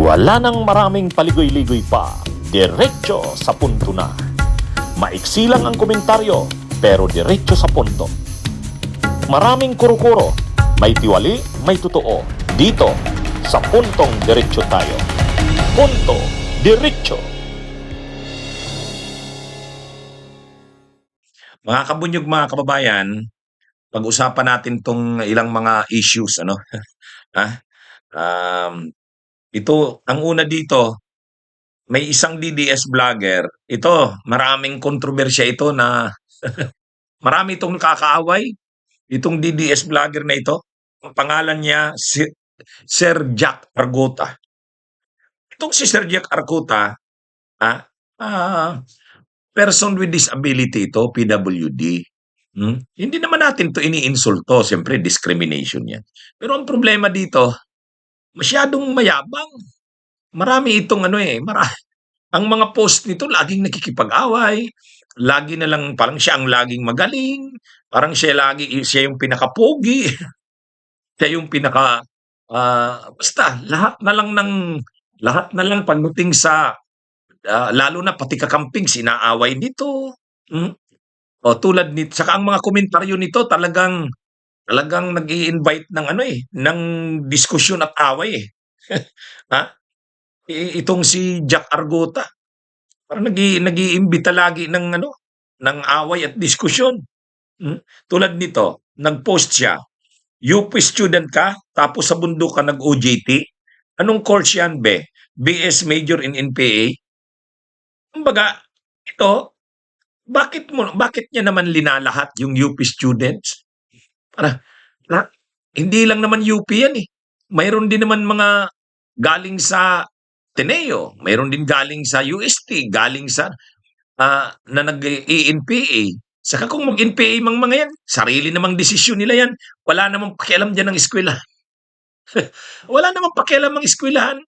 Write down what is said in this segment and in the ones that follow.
Wala nang maraming paligoy-ligoy pa, diretso sa punto na. Maiksi lang ang komentaryo, pero diretso sa punto. Maraming kuro-kuro, may tiwali, may totoo. Dito, sa puntong diretso tayo. Punto, diretso. Mga kabunyog, mga kababayan, pag-usapan natin tong ilang mga issues, ano? Ha? Ito, ang una dito, may isang DDS vlogger. Ito, maraming kontrobersya ito na marami itong kakaaway. Itong DDS vlogger na ito, ang pangalan niya si Sir Jack Arguta. Itong si Sir Jack Arguta, ah, ah, person with disability ito, PWD. Hindi naman natin to iniinsulto, siyempre discrimination yan. Pero ang problema dito, masyadong mayabang. Marami itong ang mga post nito laging nakikipag-away, lagi na lang parang siya ang laging magaling, parang siya yung pinakapogi, siya yung basta lahat na lang pagdating sa lalo na pati kakamping sinaaway nito. O tulad nito, saka ang mga komentaryo nito talagang nag-i-invite ng ng diskusyon at away eh. Ha? Itong si Jack Arguta, parang nag-iimbita lagi ng away at diskusyon. Tulad nito, nag-post siya, UP student ka, tapos sa bundok ka nag-OJT. Anong course yan, be? BS major in NPA? Kumbaga, ito, bakit niya naman linalahat yung UP students? Para, hindi lang naman UP yan eh. Mayroon din naman mga galing sa Ateneo, mayroon din galing sa UST, galing sa na nag-i-NPA. Saka kung mag-NPA mang mga yan, sarili namang desisyon nila yan. Wala namang pakialam dyan ng eskwelahan. Wala namang pakialam ang eskwelahan.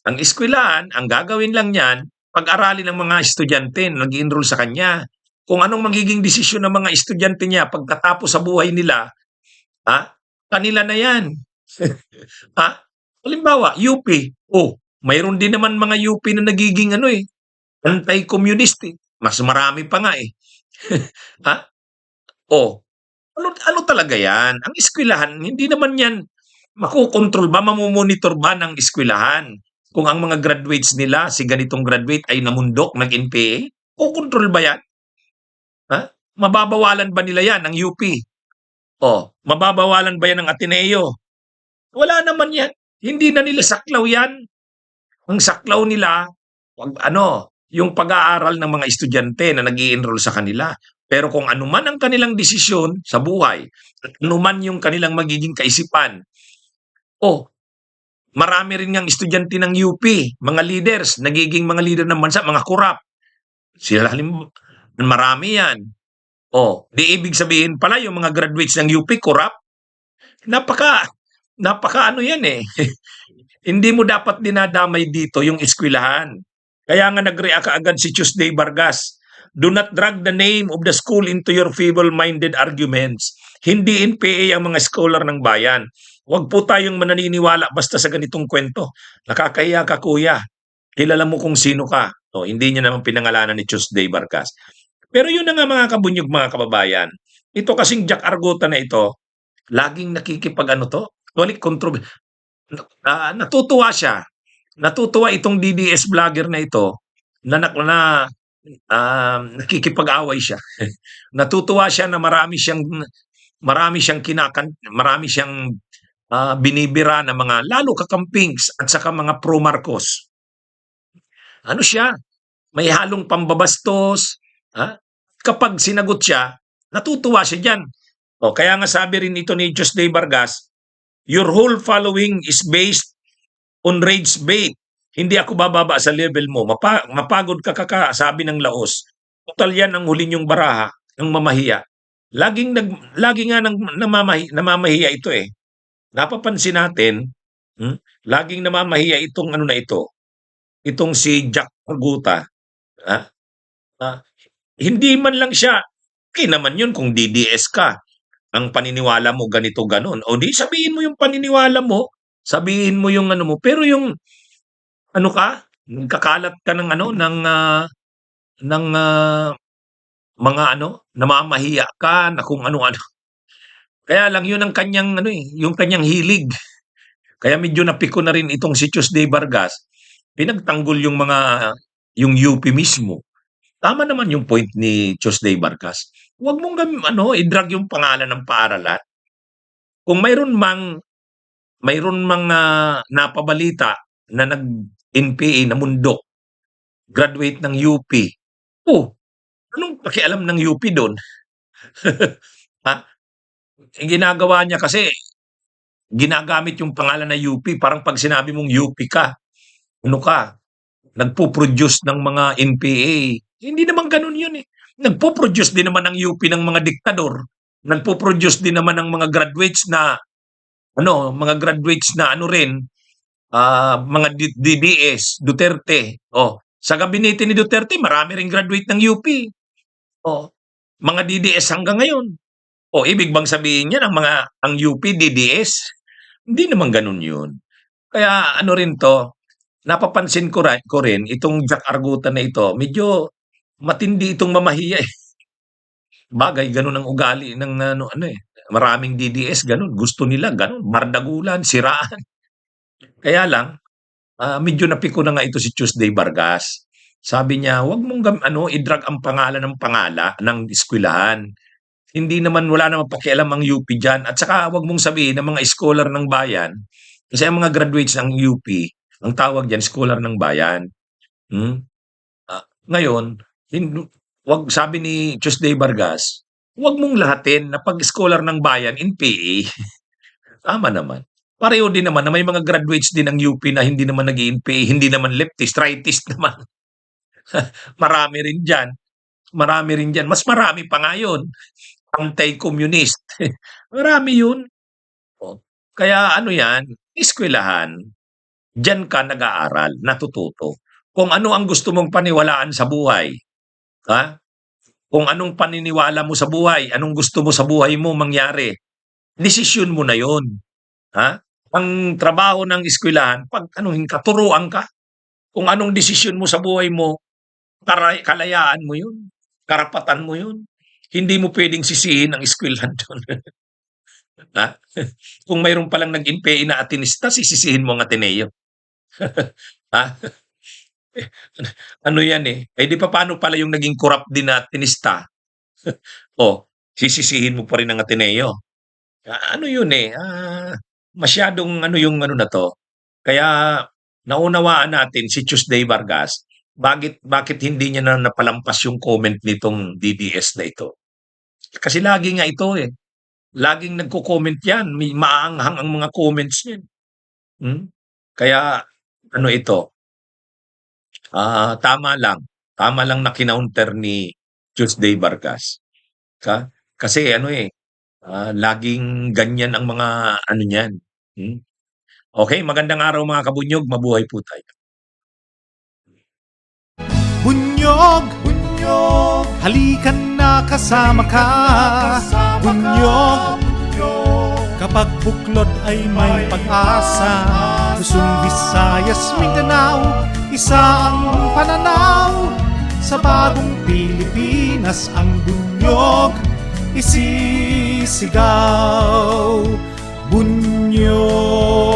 Ang eskwelahan, ang gagawin lang yan, pag-aralin ng mga estudyante na nag-enroll sa kanya. Kung anong magiging desisyon ng mga estudyante niya pagkatapos sa buhay nila, kanila na yan. Halimbawa, UP. Mayroon din naman mga UP na nagiging anti-communist eh. Mas marami pa nga eh. Ano talaga yan? Ang eskwelahan, hindi naman yan makukontrol ba, mamumonitor ba ng eskwelahan? Kung ang mga graduates nila, si ganitong graduate ay namundok, nag-NPA, kukontrol ba yan? Mababawalan ba nila yan ng UP? Mababawalan ba yan ng Ateneo? Wala naman yan. Hindi na nila saklaw yan. Ang saklaw nila, yung pag-aaral ng mga estudyante na nag-i-enroll sa kanila. Pero kung anuman ang kanilang desisyon sa buhay, anuman yung kanilang magiging kaisipan, marami rin ngang estudyante ng UP, mga leaders, nagiging mga leader ng bansa, mga kurap. Sila marami yan. Di ibig sabihin pala yung mga graduates ng UP, kurap. Napaka yan eh. Hindi mo dapat dinadamay dito yung eskwelahan. Kaya nga nag-react agad si Tuesday Vargas. Do not drag the name of the school into your feeble-minded arguments. Hindi NPA ang mga scholar ng bayan. Huwag po tayong mananiniwala basta sa ganitong kwento. Nakakahiya ka, kuya. Kilala mo kung sino ka. Hindi niya naman pinangalanan ni Tuesday Vargas. Pero yun na nga mga kabunyog, mga kababayan. Ito kasing Jack Arguta na ito, laging natutuwa siya. Natutuwa itong DDS vlogger na ito na nakikipag-away siya. Natutuwa siya na marami siyang binibira na mga lalo kakampings at saka mga pro-Marcos. Siya? May halong pambabastos. Kapag sinagot siya, natutuwa siya dyan. Kaya nga sabi rin ito ni Tuesday Vargas, your whole following is based on rage bait. Hindi ako bababa sa level mo. Mapagod ka sabi ng Laos. Total yan ang huli niyong baraha, ng mamahiya. Lagi nga namamahiya ito eh. Napapansin natin, laging namamahiya itong itong si Jack Arguta. Hindi man lang siya, okay naman yun kung DDS ka. Ang paniniwala mo ganito ganon. Di sabihin mo yung paniniwala mo, sabihin mo yung mo. Pero yung ano ka, nagkakalat ka ng ano, ng, mga ano, namamahiya ka na kung ano-ano. Kaya lang yun ang kanyang ano, yung kanyang hilig. Kaya medyo napiko na rin itong si Tuesday Vargas, pinagtanggol yung UP mismo. Tama naman yung point ni Tuesday Vargas. Huwag mong i-drag yung pangalan ng paaralan. Kung mayroon mang napabalita na nag-NPA na mundok, graduate ng UP. Oh, anong pakialam ng UP doon? Ha? Ginagawa niya kasi ginagamit yung pangalan na UP, parang 'pag sinabi mong UP ka, ano ka, nagpo-produce ng mga NPA. Hindi naman gano'n 'yun, eh. Nagpo-produce din naman ang UP ng mga diktador. Nagpo-produce din naman ng mga graduates na ano rin, mga DDS, Duterte. Oh, sa gabinete ni Duterte marami ring graduate ng UP. Oh, mga DDS hanggang ngayon. Oh, ibig bang sabihin niyan ang UP DDS? Hindi naman gano'n 'yun. Kaya ano rin 'to, napapansin ko rin itong Jack Arguta na ito, medyo matindi itong mamahiya, eh. Bagay gano'n ang ugali ng maraming DDS gano'n, gusto nila gano'n, bardagulan, siraan. Kaya lang, medyo napiko na nga ito si Tuesday Vargas. Sabi niya, "Wag mong i-drag ang pangalan ng eskuwelahan. Hindi naman wala namang pakialam ang UP diyan at saka wag mong sabihin ng mga scholar ng bayan, kasi ang mga graduates ng UP, ang tawag diyan scholar ng bayan." Hmm, ngayon wag sabi ni Tuesday Vargas, "Wag mong lahatin na 'pag scholar ng bayan NPA." Tama naman. Pareho din naman na may mga graduates din ng UP na hindi naman nag-i-NPA, hindi naman leftist, rightist naman. Marami rin diyan, marami rin diyan. Mas marami pa nga 'yun, anti-communist. Marami 'yun. Oh, kaya ano 'yan, eskuwelahan, diyan ka nag-aaral, natututo. Kung ano ang gusto mong paniwalaan sa buhay, ha? Kung anong paniniwala mo sa buhay, anong gusto mo sa buhay mo mangyari, desisyon mo na 'yon, ha? Ang trabaho ng eskuwelahan pag-anuhin ka, turuan ka. Kung anong desisyon mo sa buhay mo, kalayaan mo 'yun, karapatan mo 'yun. Hindi mo puwedeng sisihin ang eskuwelahan do'n, ha? Kung mayro'n palang nag-NPA na Atenista, sisisihin mo ang Ateneo, ha? Ano 'yan, eh, eh, di papaano pala yung naging corrupt din na Atenista? Oh, sisisihin mo pa rin ang Ateneo. Ano 'yun, eh, masyadong yung na 'to. Kaya naunawaan natin si Tuesday Vargas, bakit hindi niya na napalampas yung comment nitong DDS na ito. Kasi lagi nga ito, eh, laging nagko-comment 'yan, may maaanghang ang mga comments niyan, hmm. Kaya ano ito, tama lang na kinounter ni Tuesday Vargas, kasi laging ganyan ang mga ano niyan, hmm. Okey, magandang araw mga kabunyog, mabuhay po tayo. Bunyog, bunyog, halikan na kasama ka. Bunyog, kapag buklod ay may pag-asa. Luzon, Visayas, Mindanao, isa ang pananaw. Sa bagong Pilipinas ang bunyog isisigaw. Bunyog.